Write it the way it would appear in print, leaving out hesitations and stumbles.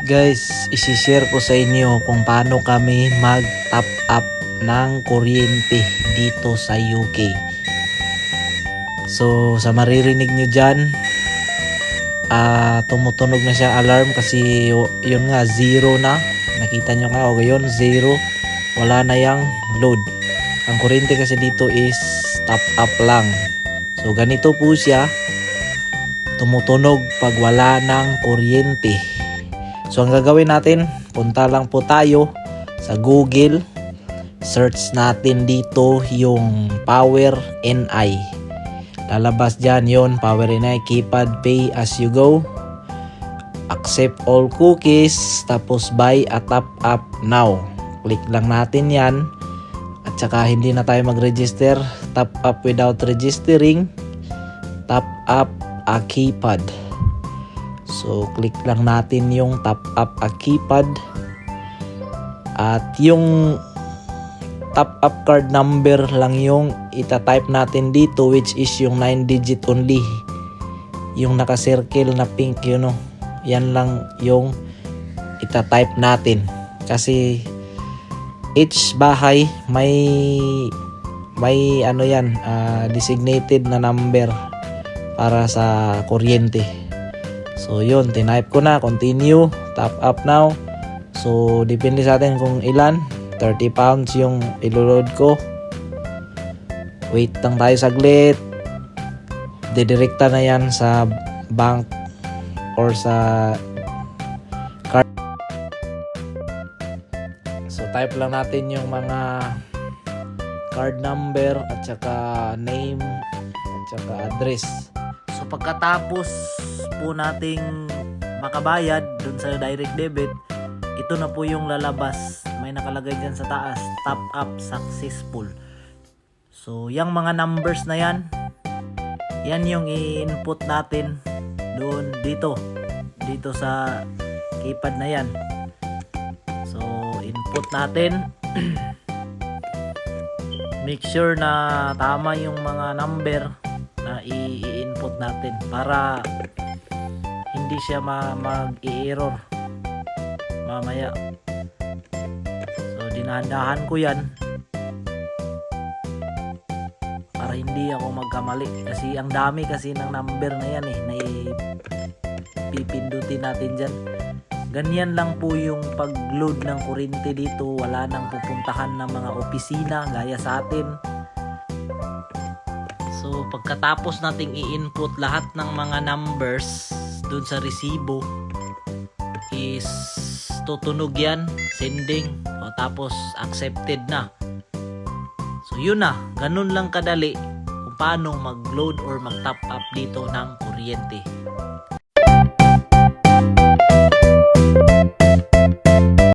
Guys, isi-share ko sa inyo kung paano kami mag-top up ng kuryente dito sa UK. So, sa maririnig nyo dyan, tumutunog na siya alarm kasi yun nga, zero na. Nakita nyo nga, o yun, zero. Wala na yung load. Ang kuryente kasi dito is top up lang. So, ganito po siya. Tumutunog pag wala ng kuryente. So ang gagawin natin, punta lang po tayo sa Google. Search natin dito yung Power NI. Lalabas dyan yun, Power NI, keypad, pay as you go. Accept all cookies, tapos buy a top up now. Click lang natin yan. At saka hindi na tayo mag-register. Top up without registering. Top up a keypad. So, click lang natin yung top up a keypad. At yung top up card number lang yung ita-type natin dito, which is yung 9-digit only. Yung naka-circle na pink, yun o. Yan lang yung ita-type natin. Kasi each bahay may ano yan, designated na number para sa kuryente. So yun, tinype ko na, continue, top up now. So depende sa atin kung ilan, 30 pounds yung iloload ko. Wait lang tayo saglit. Didirekta na yan sa bank or sa card. So type lang natin yung mga card number at saka name at saka address. So pagkatapos po nating makabayad dun sa direct debit, ito na po yung lalabas. May nakalagay dyan sa taas, top up successful. So yung mga numbers na yan yung i-input natin doon dito sa keypad na yan. So input natin. Make sure na tama yung mga number na i-input natin para hindi siya mag-i-error mamaya. So dinahandahan ko yan para hindi ako magkamali kasi ang dami kasi ng number na yan na ipipindutin natin dyan. Ganyan lang po yung pag-load ng kuryente dito. Wala nang pupuntahan ng mga opisina gaya sa atin. So pagkatapos nating i-input lahat ng mga numbers dun sa resibo, is tutunog yan, sending, o tapos accepted na. So yun na, ganun lang kadali kung paano mag-load or mag-top up dito ng kuryente.